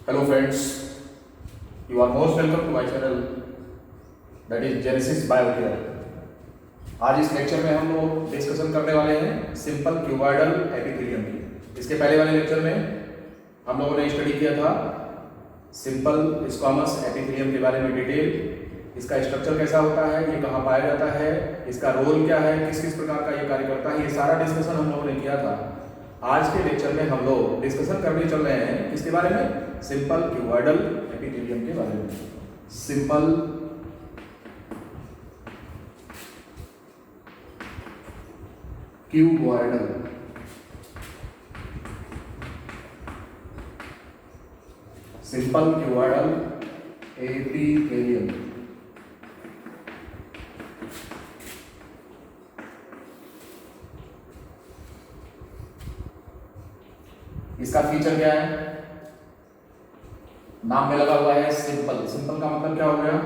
Hello friends, you are most welcome to my channel that is Genesis Biocare। आज इस lecture में हम लोग डिस्कशन करने वाले हैं सिंपल क्यूबॉइडल एपिथेलियम की। इसके पहले वाले लेक्चर में हम लोगों ने स्टडी किया था सिंपल स्क्वामस एपिथेलियम के बारे में डिटेल, इसका स्ट्रक्चर कैसा होता है, ये कहाँ पाया जाता है, इसका रोल क्या है, किस किस प्रकार का ये कार्य करता है, ये सारा डिस्कशन हम लोगों ने किया था। आज के लेक्चर में हम लोग डिस्कशन करने चल रहे हैं किसके बारे में, सिंपल क्यूबॉइडल एपिथेलियम के बारे में। Simple cuboidal simple cuboidal epithelium. इसका फीचर क्या है, नाम में लगा हुआ है सिंपल। सिंपल का मतलब क्या हो गया,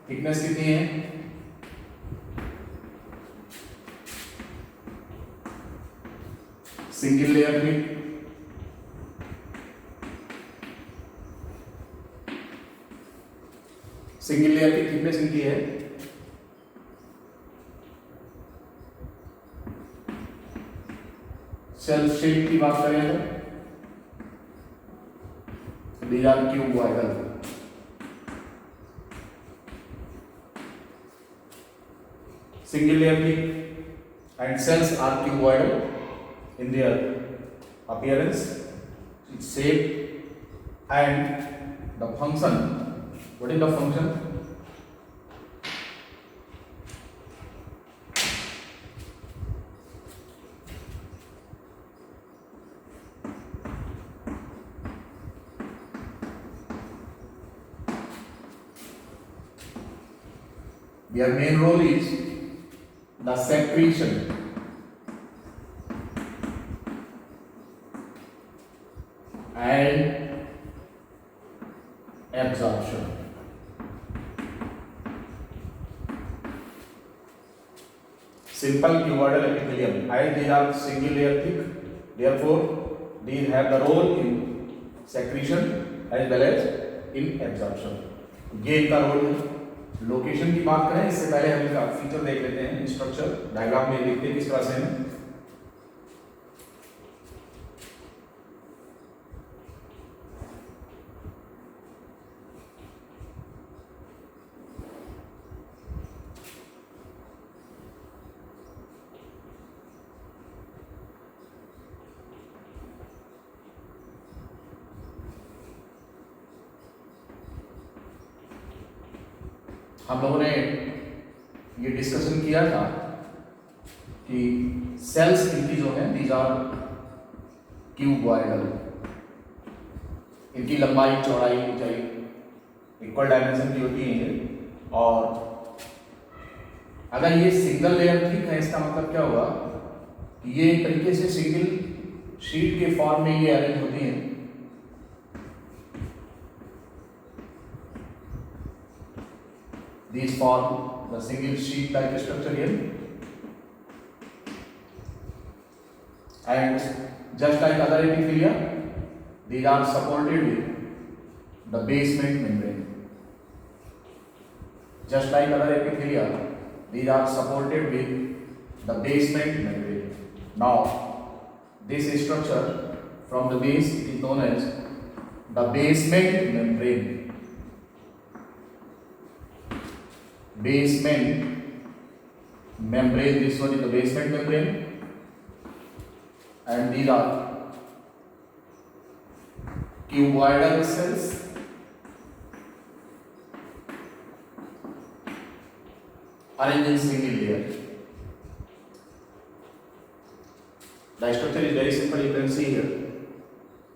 थिकनेस कितनी है, single layer thick, single layer की थिकनेस कितनी है, सेल शेप की बात करें तो these are cuboidal। Single layer thick and cells are cuboidal in their appearance, its shape and the function. What is the function? Their main role is the secretion and absorption। Simple cuboidal epithelium, as these are single layer thick, therefore these have the role in secretion as well as in absorption। ये इनका role है। Location की बात करें इससे पहले हम इसका फीचर देख लेते हैं, स्ट्रक्चर डायग्राम में देखते हैं किस तरह से है। हम लोगों ने ये डिस्कशन किया था कि सेल्स इनकी जो है दीज आर क्यूबॉइडल, इनकी लंबाई चौड़ाई ऊंचाई इक्वल डायमेंशन की होती है ये। और अगर ये सिंगल लेयर थिक है इसका मतलब क्या होगा कि ये एक तरीके से सिंगल शीट के फॉर्म में ये अरेंज होती है। These form the single sheet like structure here, and just like other epithelia, these are supported with the basement membrane. Just like other epithelia, these are supported with the basement membrane. Now, this structure from the base is known as the basement membrane। Basement membrane, this one is the basement membrane, and these are cuboidal cells arranged in single layer। The structure is very simple, you can see here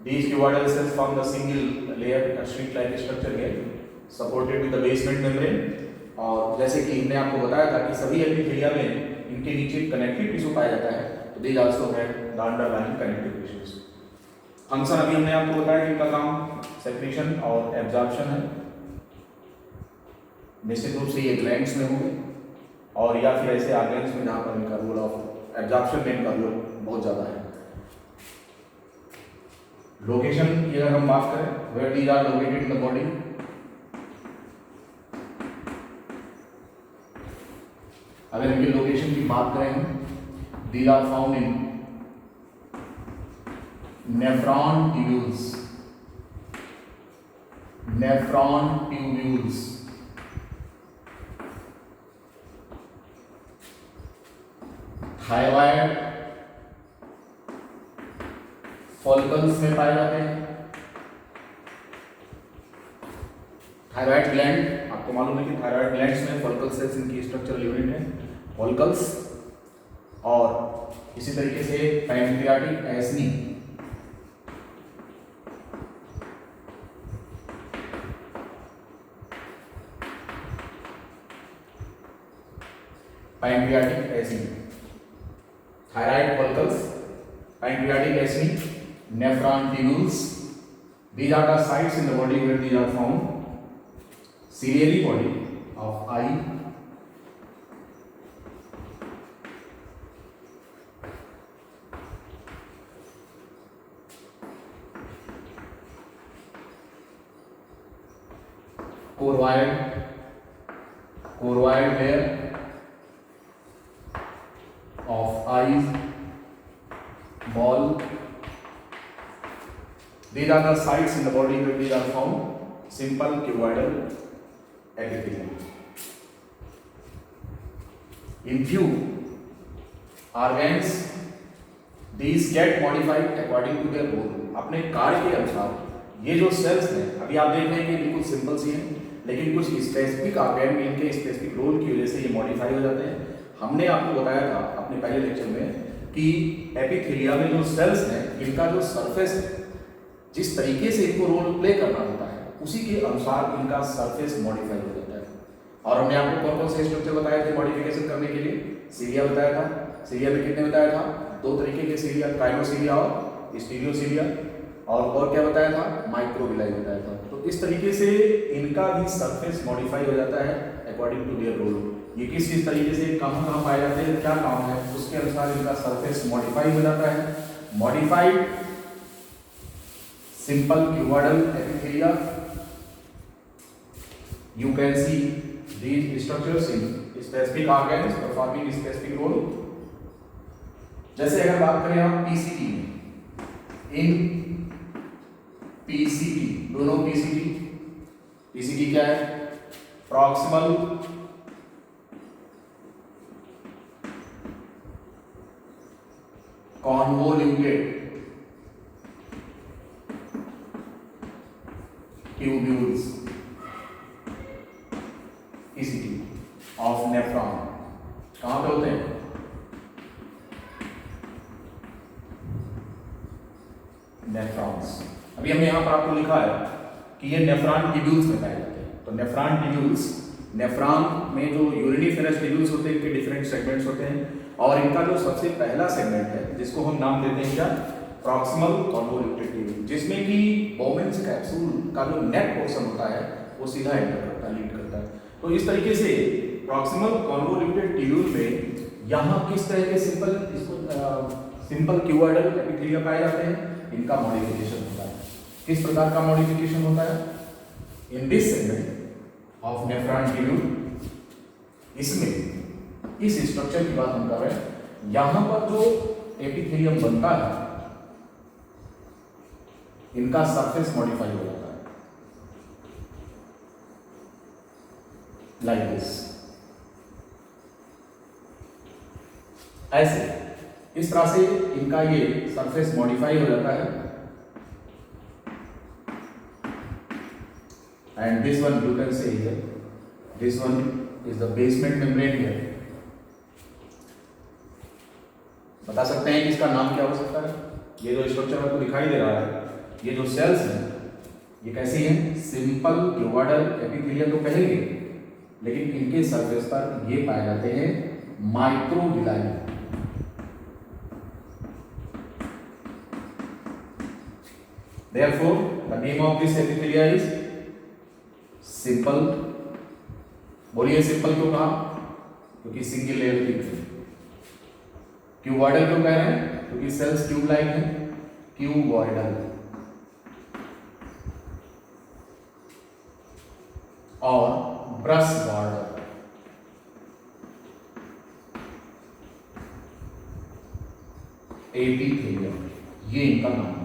these cuboidal cells form the single layer, a sheet like structure here supported with the basement membrane। और जैसे कि हमने आपको बताया था कि सभी epithelia में इनके नीचे कनेक्टिव टिश्यू पाया जाता है, तो these also have the underlying connective tissues. Function अभी हमने आपको बताया कि इनका काम सेक्रेशन और एब्जॉर्प्शन है। निश्चित रूप से ये ग्लैंड्स में होंगे और या फिर ऐसे ऑर्गन्स में जहाँ पर इनका रोल ऑफ एब्जॉर्प्शन में इनका रोल बहुत ज़्यादा है। लोकेशन की अगर हम बात करें, where these are located in the body, अगर इनके लोकेशन की बात करें हम, these are found in nephron tubules, nephron tubules, thyroid follicles में पाए जाते हैं। थायराइड ग्लैंड, आपको मालूम है कि थायराइड ग्लैंड्स में फॉलिकल सेल्स इनकी स्ट्रक्चरल यूनिट है, फॉलिकल्स। और इसी तरीके से pancreatic acini, pancreatic acini, thyroid follicles, pancreatic acini, nephron tubules, these are the sites in the body where these are found. Ciliary body of eye, choroid layer of eyes, ball. These are the sites in the body where these are found. Simple cuboidal epithelium. In few organs, these get modified according to their role. अपने कार्य के अनुसार ये जो sales हैं, अभी आप देख रहे हैं कि बिल्कुल सिंपल सी हैं, लेकिन कुछ स्पेसिफिक ऑर्गन में इनके स्पेसिफिक रोल की वजह से ये मॉडिफाई हो जाते हैं। हमने आपको बताया था अपने पहले लेक्चर में कि एपिथेलिया में जो सेल्स हैं, इनका जो सरफेस है, जिस तरीके से इनको रोल प्ले करना होता है, उसी के अनुसार इनका सरफेस मॉडिफाई हो जाता है। और हमने आपको कौन कौन से स्ट्रक्चर बताए थे मॉडिफिकेशन करने के लिए? सीलिया बताया था। सीलिया में कितने बताया था? दो तरीके के सीलिया, काइनोसीलिया और स्टीरियोसीलिया। और क्या बताया था? माइक्रोविलाई बताया था। तो इस तरीके से इनका भी सरफेस मॉडिफाई हो जाता है अकॉर्डिंग टू देयर रोल। ये किस किस तरीके से कहाँ पाए जाते हैं, क्या काम है, उसके अनुसार इनका सरफेस मॉडिफाई हो जाता है। Modified simple cuboidal epithelia, you can see these structures in specific organs performing specific role. जैसे अगर बात करें हम PCT में, इन PCT, दोनों PCT क्या है? Proximal convoluted tubules, PCT of nephron कहाँ पे होते हैं? नेफ्रॉन्स। अभी हमने यहाँ पर आपको लिखा है कि ये नेफ्रॉन ट्यूब्यूल्स में पाए जाते हैं। तो नेफ्रॉन ट्यूब्यूल्स, नेफ्रॉन में जो यूरिनिफेरस ट्यूब्यूल्स होते हैं, इनके डिफरेंट सेगमेंट्स होते हैं। और इनका जो सबसे पहला सेगमेंट है, जिसको हम नाम देते हैं क्या? प्रॉक्सिमल कॉन्वोल्यूटेड ट्यूब्यूल, जिसमें कि बोमेन्स कैप्सूल का जो नेक पोर्शन होता है वो सीधा एंटर करता है, लीड करता है। तो इस तरीके से प्रॉक्सिमल कॉन्वोल्यूटेड ट्यूब्यूल में यहाँ किस तरह के सिंपल क्यूबॉइडल एपिथेलिया पाए जाते हैं, इनका मॉडिफिकेशन होता है। किस प्रकार का मॉडिफिकेशन होता है? In this segment of nephron tubule, इसमें इस स्ट्रक्चर की बात हम कर रहे हैं। यहाँ पर जो एपिथेलियम बनता है, इनका सरफेस मॉडिफाई हो जाता है लाइक दिस, ऐसे इस तरह से इनका ये सरफेस मॉडिफाई हो जाता है। And this one you can say here, this one is the basement membrane here. बता सकते हैं कि इसका नाम क्या हो सकता है? ये जो स्ट्रक्चर आपको दिखाई दे रहा है, ये जो सेल्स हैं, ये कैसी हैं? सिंपल क्यूबॉइडल एपिथेलियम तो कहेंगे, लेकिन इनके सरफेस पर ये पाए जाते हैं microvilli. Therefore, the name of this epithelia is simple. बोलिए सिंपल क्यों कहा? क्योंकि सिंगल लेयर थिक है। क्यूबॉइडल क्यों कह रहे हैं? क्योंकि सेल्स ट्यूब लाइक है, क्यूबॉइडल। और ब्रश बॉर्डर। एपिथेलियम, ये इनका नाम है।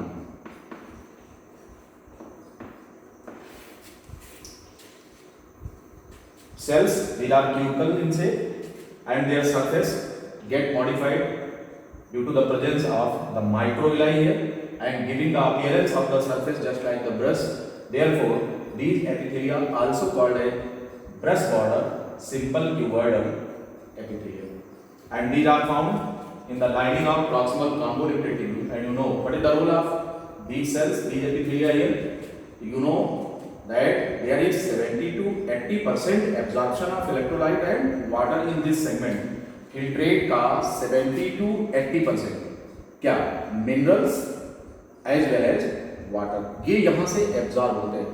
Cells, these are cubical in shape and their surface get modified due to the presence of the microvilli here and giving the appearance of the surface just like the brush. Therefore, these epithelia are also called a brush border, simple cuboidal epithelium. And these are found in the lining of proximal convoluted tubule. And you know what is the role of these cells, these epithelia here? You know that there is 70 to 80% absorption of electrolyte and water in this segment. Filtrate का 70 to 80% क्या minerals as well as water, ये यहाँ से absorb होते हैं।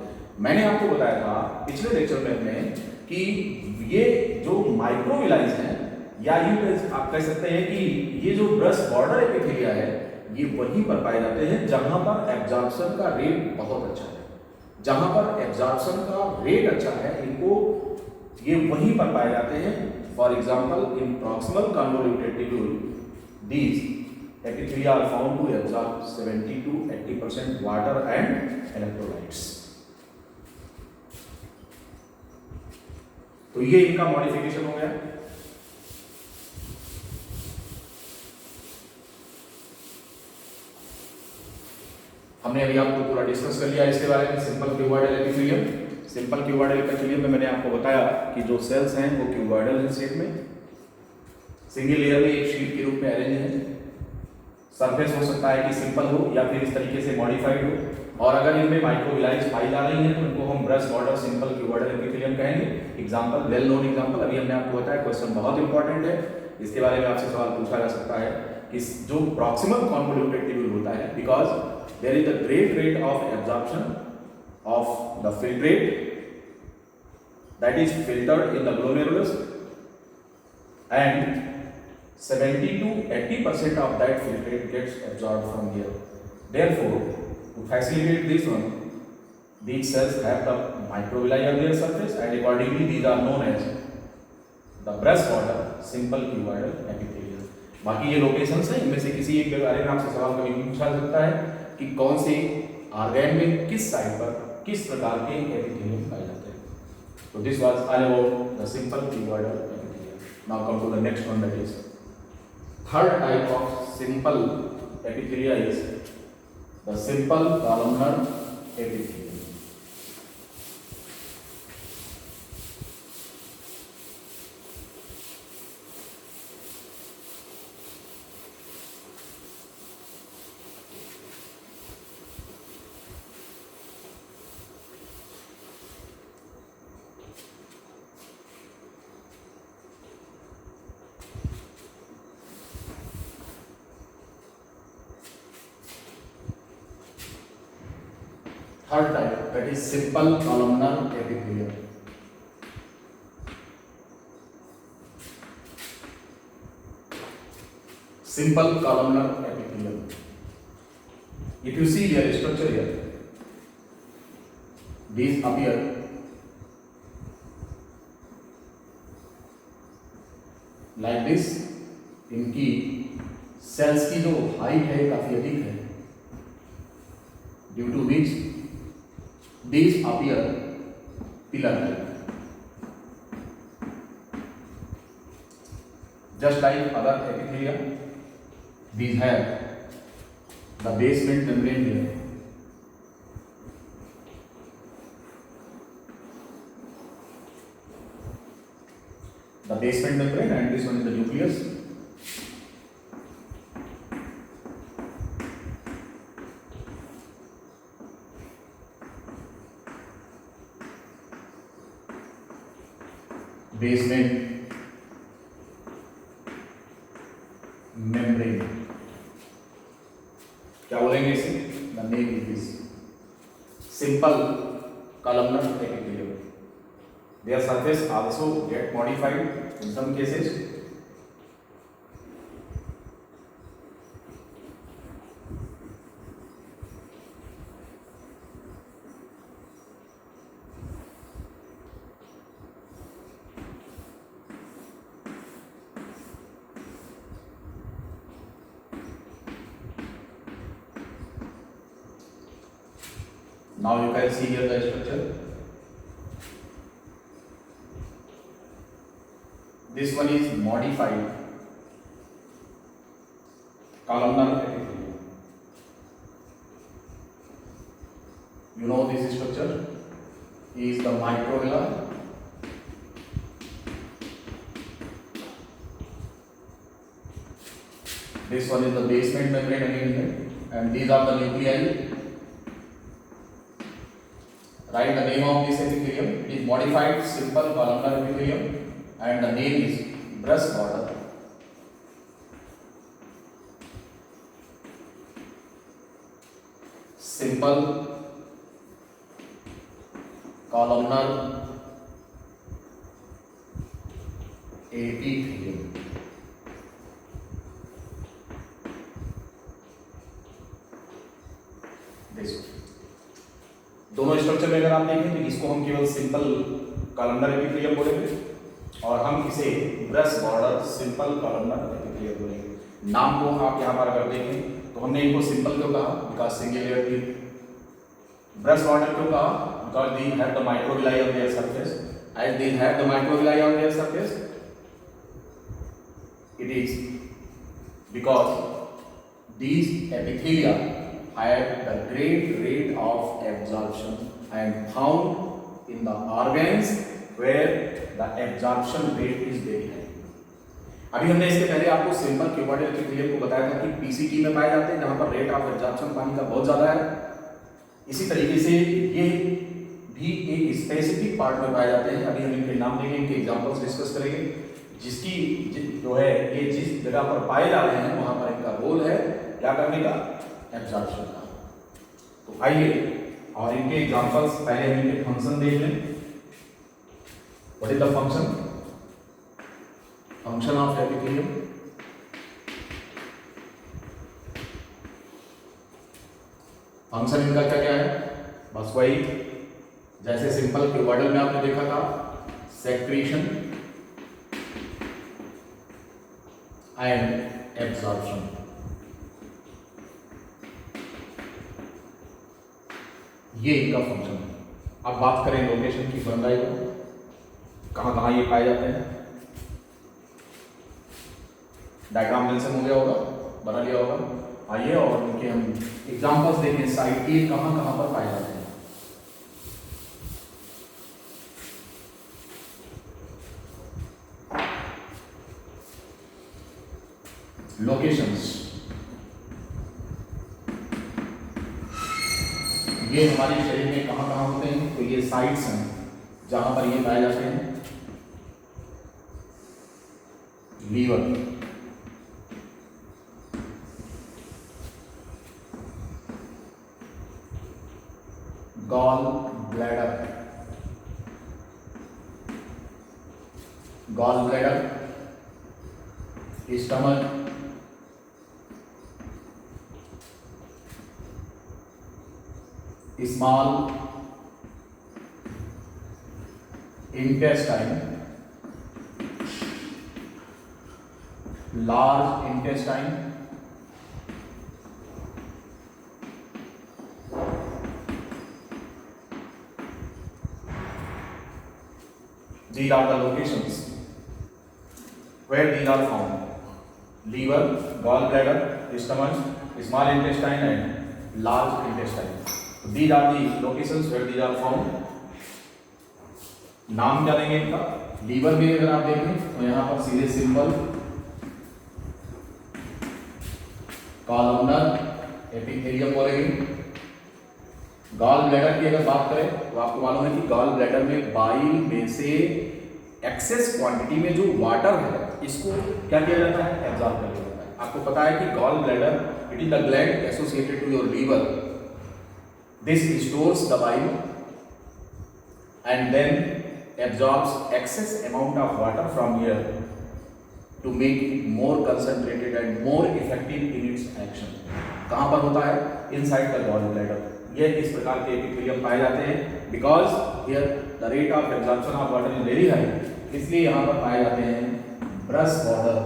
मैंने आपको बताया था पिछले लेक्चर में हमने कि ये जो माइक्रोविलाइज हैं या यूं आप कह सकते हैं कि ये जो ब्रश बॉर्डर एपिथेलिया है ये वहीं पर पाए जाते हैं जहां पर एब्जॉर्प्शन का रेट बहुत अच्छा है। जहां पर एब्जॉर्प्शन का रेट अच्छा है इनको ये वहीं पर पाए जाते हैं। For example in proximal convoluted tubule these epithelia are found to absorb 70 to 80% water and electrolytes. तो ये इनका मॉडिफिकेशन हो गया। हमने अभी आपको पूरा डिस्कस कर लिया इसके बारे में। Simple cuboidal epithelium, simple cuboidal epithelium में मैंने आपको बताया कि जो सेल्स हैं वो क्यूबॉइडल हैं शेप में, सिंगल लेयर में एक शीट के रूप में अरेंज है। सरफेस हो सकता है कि सिंपल हो या फिर इस तरीके से मॉडिफाइड हो, और अगर इनमें माइक्रोविलाइज पाई जा रही हैं तो इनको हम brush border simple cuboidal epithelium कहेंगे। एग्जांपल, वेल नोन एग्जांपल अभी हमने आपको बताया, क्वेश्चन बहुत इंपॉर्टेंट है, इसके बारे में आपसे सवाल पूछा जा सकता है कि जो प्रॉक्सिमल कॉन्वोल्यूटेड ट्यूब्यूल होता है, because there is a great rate of absorption of the filtrate that is filtered in the glomerulus and 70 to 80% of that filtrate gets absorbed from here. Therefore, to facilitate this one, these cells have the microvilli on their surface and accordingly these are known as the brush border simple cuboidal epithelium. बाकी ये locations हैं, इनमें से किसी एक के बारे में आपसे सवाल कभी पूछा सकता है कि कौन से ऑर्गन में किस साइड पर किस प्रकार के एपिथेलियम पाए जाते हैं। तो this was all about the simple cuboidal epithelium. Now come to the next one, that is third type of simple epithelia is the simple columnar epithelium. Third type, that is simple columnar epithelium. Simple columnar epithelium. If you see their structure here, these appear like this. इनकी cells की जो height है काफी अधिक है, due to which these appear pillar like, just like other epithelia. These have the basement membrane here, the basement membrane, and this one is the nucleus. Basement membrane, क्या बोलेंगे इसे? The name is this simple columnar epithelium. Their surface also get modified in some cases. Now you can see here the structure. This one is modified columnar epithelium. You know this structure is the microvilla. This one is the basement membrane again here, and these are the nuclei. Write the name of this epithelium. It is modified simple columnar epithelium, and the name is breast border. Simple columnar epithelium. दोनों structure में अगर आप देखें तो इसको हम केवल simple columnar epithelium बोलेंगे और हम इसे breast border simple columnar epithelium बोलेंगे। नाम को आप यहाँ पर अगर देखें तो हमने इनको सिंपल क्यों कहा, बिकॉज सिंगल लेयर थी। ब्रेस्ट बॉर्डर क्यों कहा, because they have the microvilli on their surface. As they have the microvilli on their surface, it is because these epithelia have the great rate of absorption and found in the organs where the absorption rate is very high. अभी हमने इसके पहले आपको simple cuboidal epithelium को बताया था कि PCT में पाए जाते हैं जहां पर रेट ऑफ एब्जॉर्प्शन पानी का बहुत ज्यादा है। इसी तरीके से ये भी एक स्पेसिफिक पार्ट में पाए जाते हैं। अभी हम इनके नाम देंगे, इनके एग्जांपल्स डिस्कस करेंगे। जिसकी जो है ये जिस जगह पर पाए जा रहे हैं वहां पर इनका रोल है क्या करने का, एब्जॉर्प्शन का। तो आइए और इनके एग्जांपल्स पहले हम इनके फंक्शन देख लें। What is the function, function of epithelium. Function इनका क्या क्या है, बस वही जैसे सिंपल क्यूबॉइडल में आपने देखा था, सेक्रीशन एंड एब्जॉर्प्शन। ये इनका फंक्शन है। अब बात करें लोकेशन की, बन रहा है कहां कहां ये पाए जाते हैं। डायग्राम मेंशन हो गया होगा, बना लिया होगा। आइए और इनके हम एग्जांपल्स देखें, साइट ये कहां कहां पर पाए जाते हैं। लोकेशंस, ये हमारे शरीर में कहां कहां होते हैं, तो ये साइट्स हैं जहां पर ये पाए जाते हैं। Liver, gall bladder, gall bladder, stomach, small intestine, large intestine, these are the locations where these are found. Liver, gallbladder, stomach, small intestine and large intestine. These are the locations where these are found. नाम क्या देंगे इनका, liver में अगर आप देखें तो यहाँ पर सीधे सिंपल कॉलमनर एपिथेलियम बोलेंगे। गॉल ब्लैडर की अगर बात करें तो आपको मालूम है कि गॉल ब्लैडर में बाइल में से एक्सेस क्वांटिटी में जो वाटर है इसको क्या किया जाता है, एब्जॉर्ब कर लिया जाता है। आपको पता है कि gall bladder it is the gland associated to your liver, this stores the bile and then absorbs excess amount of water from here to make it more concentrated and more effective in its action. कहाँ पर होता है, inside the gallbladder। ये इस प्रकार के epithelium पाए जाते हैं because here the rate of absorption of water is very high, इसलिए यहाँ पर पाए जाते हैं breast border,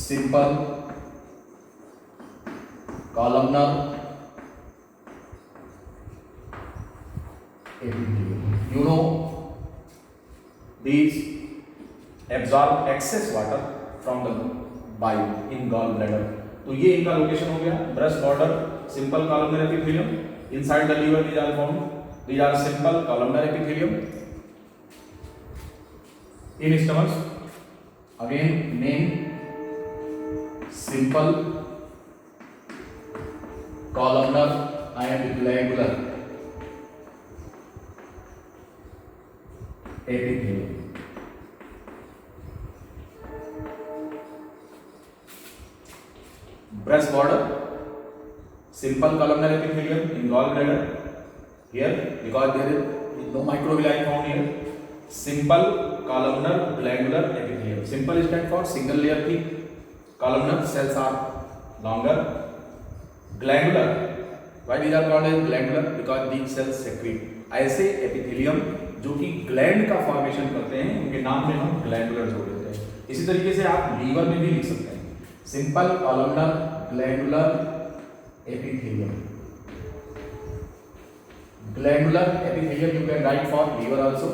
simple columnar epithelium. You know these absorb excess water from the bile in gallbladder. तो ये इनका लोकेशन हो गया. Breast border simple columnar epithelium. Inside the liver these are found. These are simple columnar epithelium. In stomach again name simple columnar and glandular epithelium. Breast border simple columnar epithelium in gallbladder. Here because there is no microvilli found here. Simple columnar glandular epithelium. Simple stands for single layer thick. Columnar cells are longer. Glandular, why these are called as glandular? Because these cells secrete. ऐसे epithelium जो कि gland का formation करते हैं उनके नाम में हम ग्लैंडुलर जोड़ देते हैं. इसी तरीके से आप लीवर में भी लिख सकते हैं. Simple columnar glandular epithelium. Glandular epithelium you can write for liver also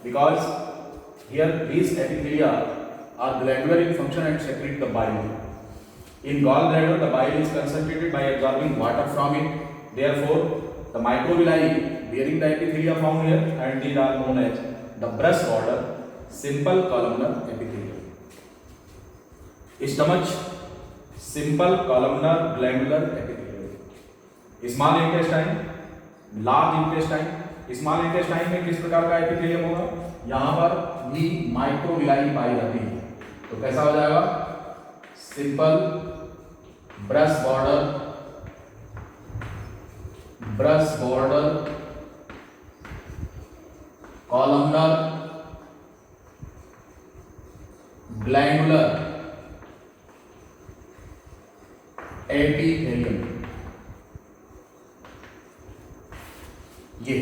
because here these epithelia are glandular in function and secrete the bile. In gallbladder the bile is concentrated by absorbing water from it. Therefore the microvilli bearing the epithelia found here and these are known as the breast border simple columnar epithelium. Stomach simple columnar glandular epithelium. Small intestine, large intestine. Small intestine में किस प्रकार का epithelium होगा? यहाँ पर भी microvilli पाई जाती है. तो कैसा हो जाएगा? Simple brush border columnar glandular epithelium. ये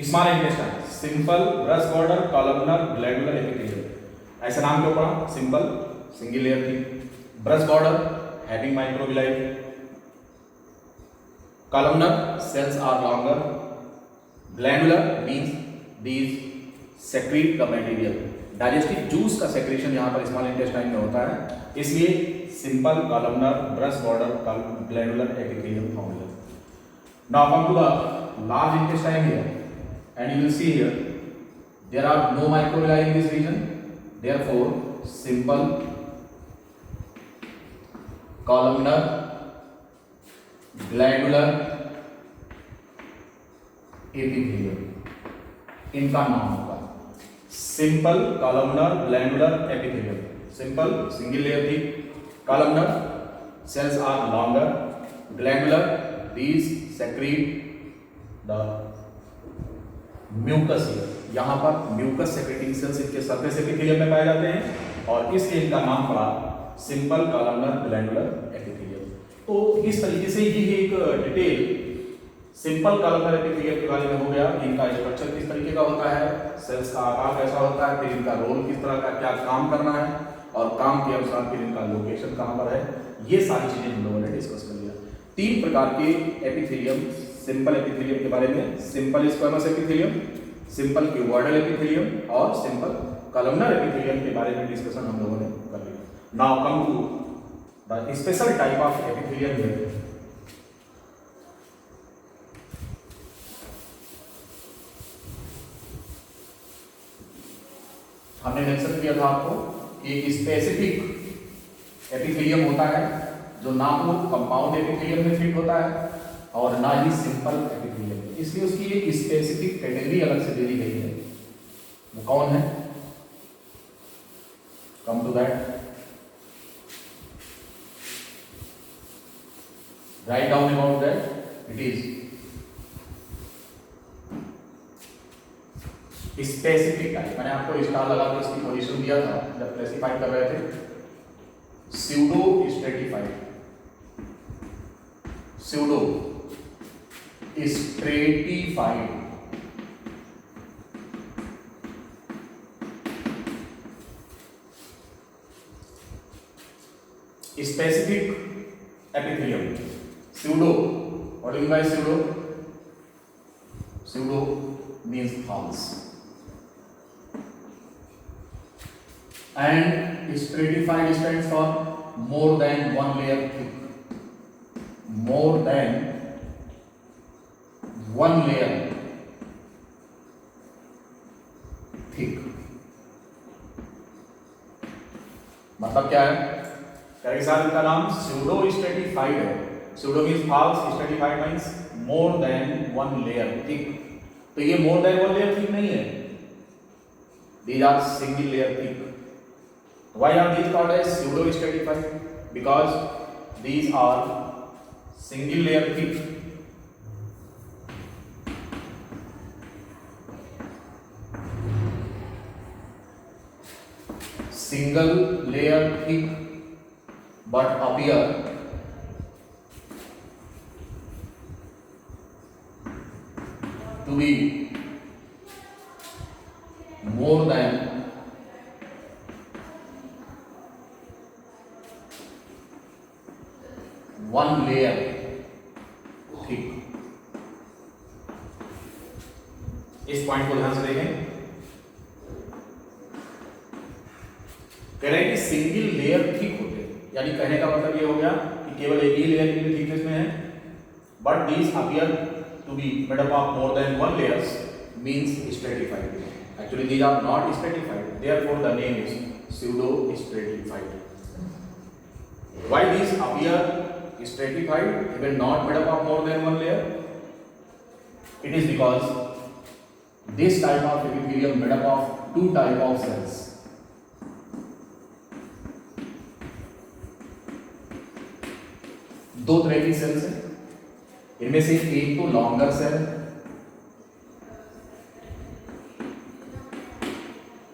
small intestine simple brush border columnar glandular epithelium. ऐसा नाम क्यों पड़ा? सिंपल सिंगल लेयर थी. Breast border having microvilli. columnar cells are longer. Glandular means these secrete the material. Digestive juice का secretion यहाँ पर small intestine में होता है, इसलिए simple columnar breast border glandular epithelium found here. Now come to the large intestine here, and you will see here there are no microvilli in this region. Therefore, simple columnar glandular epithelium इनका नाम होगा. Simple columnar glandular epithelium. Simple single layer थी. Columnar cells are longer. Glandular these secrete the mucus. यहाँ पर mucus secreting cells इनके surface epithelium में पाए जाते हैं और इसलिए इनका नाम पड़ा सिंपल कॉलमनर ग्लैंडुलर एपिथेलियम. तो इस तरीके से ये एक डिटेल सिंपल कॉलमनर एपिथेलियम के बारे में हो गया. इनका स्ट्रक्चर किस तरीके का होता है, सेल्स का आकार कैसा होता है, फिर इनका रोल किस तरह का, क्या काम करना है और काम के अनुसार फिर इनका लोकेशन कहाँ पर है, ये सारी चीजें हम लोगों ने डिस्कस कर लिया. 3 प्रकार के एपिथेलियम सिंपल एपिथेलियम के बारे में, simple squamous epithelium, simple cuboidal epithelium और सिंपल कॉलमनर एपिथेलियम के बारे में डिस्कशन हम लोगों ने कर लिया. Now come to the special type of epithelium here. हमने मेंशन किया था आपको कि एक स्पेसिफिक एपिथेलियम होता है जो ना तो कंपाउंड एपिथेलियम में फिट होता है और ना ही सिंपल एपिथेलियम, इसलिए उसकी एक स्पेसिफिक कैटेगरी अलग से दे दी गई है. वो कौन है? Come to that. Write down about that. It is specific type. मैंने आपको स्टार लगा के इसकी पोजीशन दिया था जब क्लासिफाई कर रहे थे. Pseudo stratified, pseudo stratified, specific epithelium. Pseudo, what do you mean by pseudo? Pseudo means false. And stratified stands for more than one layer thick. More than one layer thick. मतलब क्या है? Character का नाम pseudo stratified है. Pseudo means false, stratified means more than one layer thick. तो ये more than one layer thick नहीं है. These are single layer thick. Why are these called as pseudo stratified? Because these are single layer thick. Single layer thick but appear to be more than one layer thick. इस point को ध्यान से देखें. कह रहे हैं कि single layer thick होते हैं, यानी कहने का मतलब ये हो गया कि केवल एक ही लेयर की थिकनेस में है. But these appear to be made up of more than one layers means stratified. Actually these are not stratified, therefore the name is pseudo stratified. Why these appear stratified even not made up of more than one layer? It is because this type of epithelium made up of two type of cells. दो तरह की sales हैं. इनमें से एक तो longer cell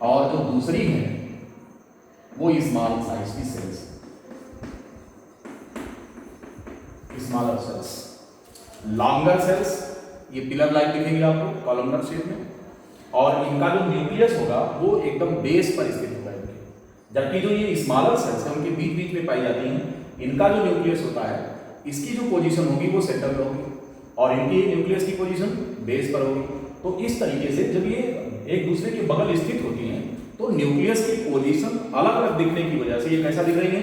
और जो दूसरी है वो स्मॉल साइज की cells, smaller cells. Longer cells ये पिलर लाइक दिखेंगे आपको कॉलमनर शेप में, और इनका जो न्यूक्लियस होगा वो एकदम बेस पर स्थित होगा इनके. जबकि जो ये स्मॉलर सेल्स हैं उनके बीच बीच में पाई जाती हैं, इनका जो न्यूक्लियस होता है इसकी जो पोजीशन होगी वो सेंटर में होगी और इनकी न्यूक्लियस की पोजीशन बेस पर होगी. तो इस तरीके से जब ये एक दूसरे के बगल स्थित होती हैं तो न्यूक्लियस की पोजीशन अलग अलग दिखने की वजह से ये कैसा दिख रही है?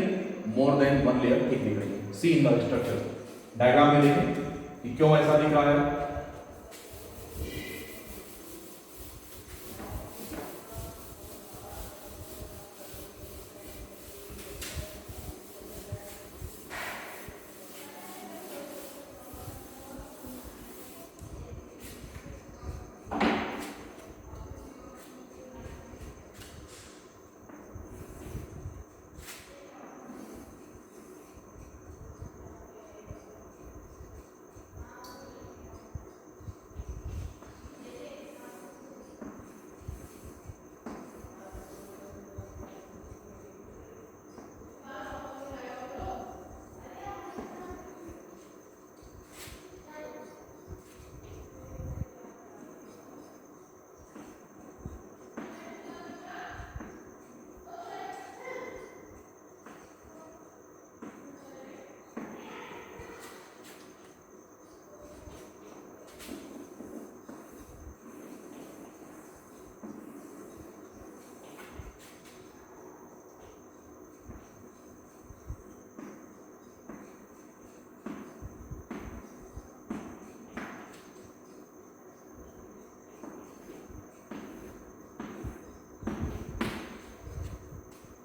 मोर देन वन लेयर थिक दिख रही है. सी इन द स्ट्रक्चर. डायग्राम में देखें कि क्यों ऐसा दिख रहा है.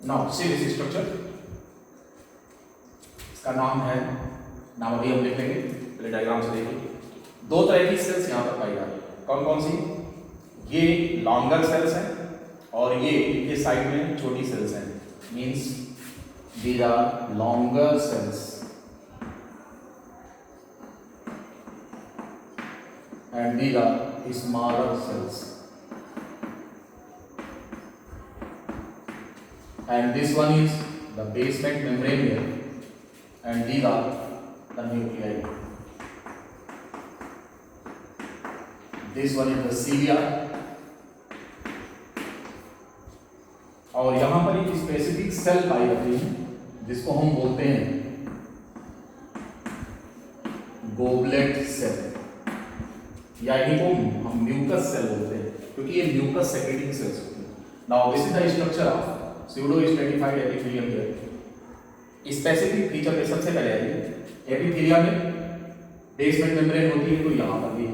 Now see this structure. इसका नाम है, नाम अभी हम लिख लेंगे, पहले डायग्राम से देखिए. दो तरह की सेल्स यहाँ पर पाई जाती है. कौन कौन सी? ये लॉन्गर सेल्स हैं और ये इनके साइड में छोटी सेल्स हैं. Means these are longer cells and these are smaller cells. And this one is the basement membrane here, and these are the nuclei. This one is the cilia, और यहाँ पर एक स्पेसिफिक सेल पाई जाती है जिसको हम बोलते हैं गोबलेट सेल, या इन्हीं को हम म्यूकस सेल बोलते हैं क्योंकि ये म्यूकस सेक्रेटिंग सेल्स होती हैं। Now this is the structure of pseudo stratified epithelium here. Specific feature के सबसे पहले आइए, एपिथेलियम में बेसमेंट मेम्ब्रेन होती है, तो यहाँ पर भी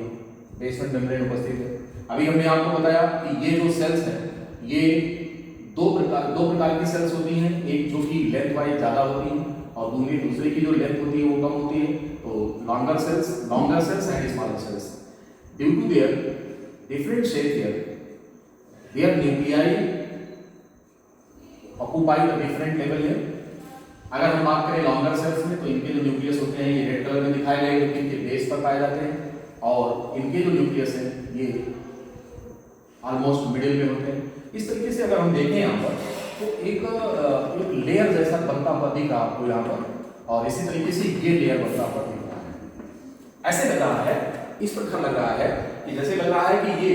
बेसमेंट मेम्ब्रेन उपस्थित है। अभी हमने आपको बताया कि ये जो सेल्स हैं ये दो प्रकार की सेल्स होती हैं, एक जो कि लेंथ वाइज ज़्यादा होती है और दूसरे की जो लेंथ होती है वो कम होती है। तो longer cells and smaller cells, due to their different shape here, their nuclei occupy the different level here. अगर हम बात करें लॉन्गर सेल्स में, तो इनके जो न्यूक्लियस होते हैं ये रेड कलर में दिखाए गए क्योंकि इनके बेस पर पाए जाते हैं, और इनके जो न्यूक्लियस है ये ऑलमोस्ट मिडिल में होते हैं। इस तरीके से अगर हम देखें यहाँ पर तो एक लेयर जैसा बनता हुआ दिख रहा है आपको यहाँ पर, और इसी तरीके से ये लेयर बनता हुआ दिख रहा है। ऐसे लग रहा है, इस प्रकार लग रहा है कि जैसे लग रहा है कि ये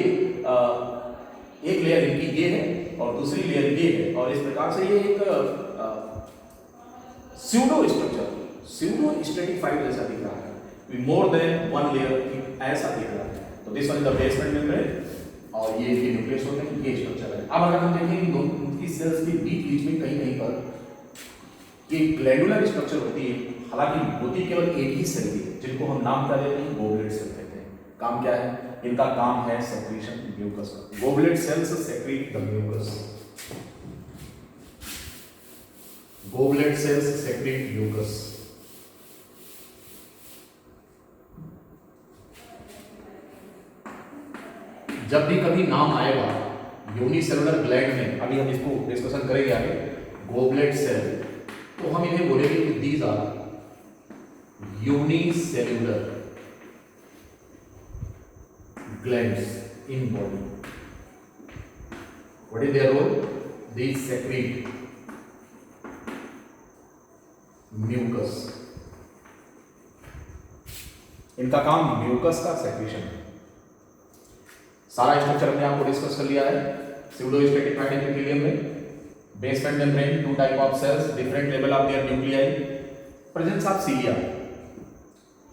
एक लेयर इनकी ये है और दूसरी लेयर ये है, और इस प्रकार से ये एक स्यूडो स्ट्रेटिफाइड जैसा दिख रहा है, मोर देन वन लेयर ऐसा दिख रहा है। तो this one is the basement membrane और ये न्यूक्लियस होते हैं, ये स्ट्रक्चर है। अब अगर हम देखें इन दोनों सेल्स के बीच में कहीं पर ये ग्लैंडुलर स्ट्रक्चर होती है, हालांकि होती केवल एक ही सेल की है, जिनको हम नाम क्या देते हैं, गोबलेट सेल कहते हैं। काम क्या है इनका? काम है सेक्रीशन म्यूकस का। Goblet cells secrete the mucus, goblet cells secrete mucus. जब भी कभी नाम आएगा यूनिसेलुलर ग्लैंड में, अभी हम इसको डिस्कशन करेंगे आगे, गोबलेट सेल, तो हम इन्हें बोलेंगे कि these are unicellular glands in body. What is their role? These secrete mucus. इनका काम म्यूकस का सेक्रीशन है। सारा स्ट्रक्चर हमने आपको डिस्कस कर लिया है। स्यूडो स्ट्रेटिफाइड एपिथेलियम में basement membrane, two type of cells, different level of their nuclei, presence of cilia.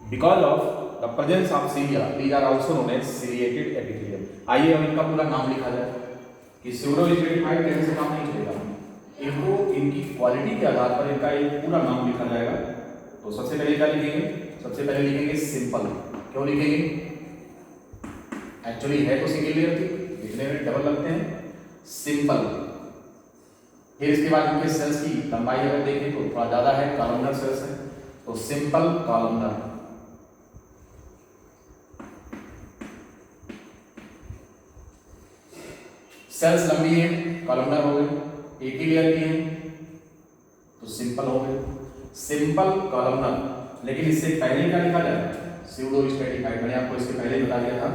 Because of the presence of cilia these are also known as ciliated epithelium. आइए अब इनका पूरा नाम लिखा जाए कि स्यूडो स्ट्रेटिफाइड कहने से काम नहीं चलेगा, इनको इनकी क्वालिटी के आधार पर इनका एक पूरा नाम लिखा जाएगा। तो सबसे पहले क्या लिखेंगे? सबसे पहले लिखेंगे सिंपल। क्यों लिखेंगे? एक्चुअली है तो सिंगल लेयर थी, दिखने में डबल लगते हैं, सिंपल। फिर इसके बाद इनके सेल्स की लंबाई अगर देखें तो थोड़ा ज्यादा है, कॉलमनर सेल्स है, तो सिंपल कॉलमनर। सेल्स लंबी है, कॉलमनर हो गए, एक ही लेयर की है तो सिंपल हो गए, सिंपल कॉलमनर। लेकिन इससे पहले क्या लिखा जाए? Pseudo stratified. मैंने आपको इसके पहले बता दिया था,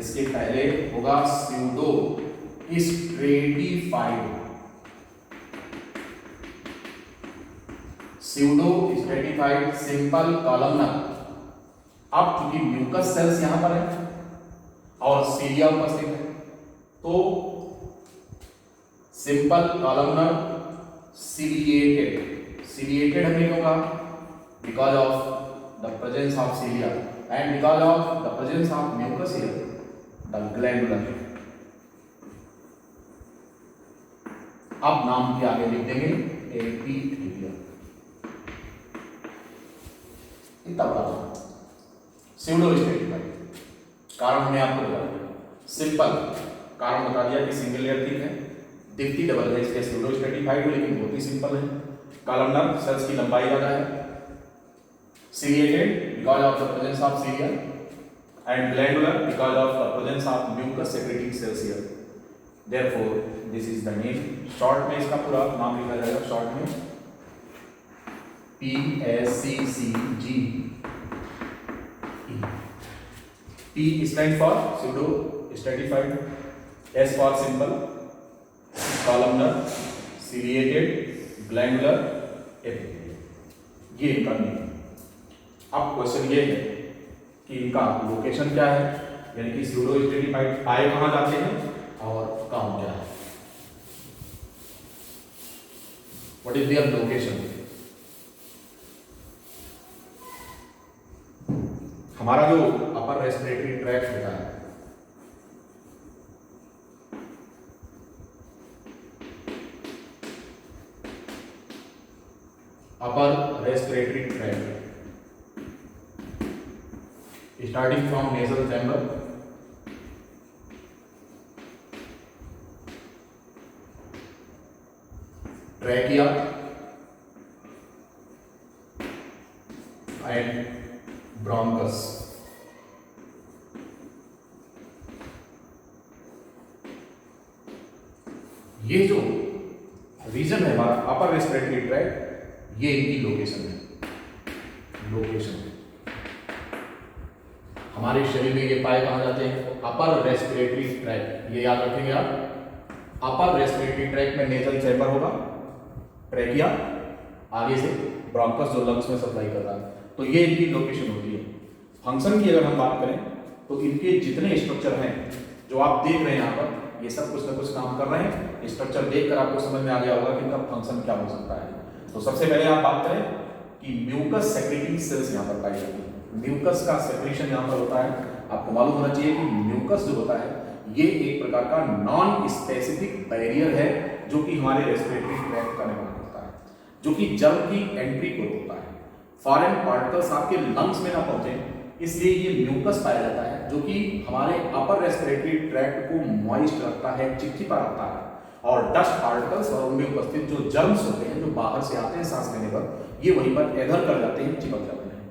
इसके पहले होगा pseudo stratified. Pseudo stratified simple columnar. अब क्योंकि म्यूकस सेल्स यहां पर है और सीलिया उपस्थित है, तो सिंपल कॉलमनर सिलिएटेड। सिलिएटेड हमने क्यों कहा? Because of the presence of cilia and because of the presence of mucus here, the glandular. अब नाम के आगे लिख देंगे एपिथेलियम। इतना बड़ा स्यूडो स्ट्रेटिफाइड। कारण हमने आपको बता दिया, सिंपल कारण बता दिया कि सिंगल लेयर थिक है, दिखती डबल है, इसलिए स्यूडो स्ट्रेटिफाइड है, लेकिन बहुत ही सिंपल है। कॉलमनर सेल्स की लंबाई ज्यादा है, ciliated because of the presence of cilia, and glandular because of the presence of mucus secreting cells here. Therefore, this is the name. Short में इसका पूरा नाम लिखा जाएगा, short में PSCCG। P stands for pseudo stratified, S for simple, columnar, ciliated, glandular, epithelial। ये इनका name. अब क्वेश्चन ये है कि इनका लोकेशन क्या है, यानी कि स्यूडो स्ट्रेटिफाइड पाए कहां जाते हैं और काम क्या है। What is their location? हमारा जो अपर रेस्पिरेटरी ट्रैक्ट होता है, upper respiratory tract starting from nasal chamber, trachea and bronchus. ये जो रीजन है हमारा अपर रेस्पिरेटरी ट्रैक्ट, ये इनकी लोकेशन है। लोकेशन हमारे शरीर में ये पाए कहाँ जाते हैं? Upper respiratory tract. ये याद रखेंगे आप, अपर रेस्पिरेटरी ट्रैक्ट में नेजल चैम्बर होगा, ट्रैकिया, आगे से ब्रोंकस जो लंग्स में सप्लाई कर रहा है, तो ये इनकी लोकेशन होती है। फंक्शन की अगर हम बात करें तो इनके जितने स्ट्रक्चर हैं जो आप देख रहे हैं यहाँ पर, ये सब कुछ ना कुछ काम कर रहे हैं। स्ट्रक्चर देखकर आपको समझ में आ गया होगा कि इनका फंक्शन क्या हो सकता है। तो सबसे पहले आप बात करें कि म्यूकस सेक्रेटिंग सेल्स यहाँ पर पाई जाती है। म्यूकस का सेक्रेशन यहाँ पर होता है। आपको मालूम होना चाहिए कि म्यूकस जो होता है ये एक प्रकार का नॉन स्पेसिफिक बैरियर है जो कि हमारे रेस्पिरेटरी ट्रैक्ट का निर्माण करता है, जो कि जल की एंट्री को रोकता है। फॉरेन पार्टिकल्स आपके लंग्स में ना पहुंचे, इसलिए ये म्यूकस पाया जाता है जो कि हमारे अपर रेस्पिरेटरी ट्रैक्ट को मॉइस्ट रखता है, चिपचिपा रखता है, और डस्ट पार्टिकल्स और उनमें उपस्थित जो जर्म्स होते हैं जो बाहर से आते हैं सांस लेने पर, ये वहीं पर एडर कर जाते हैं, चिपक जाते हैं।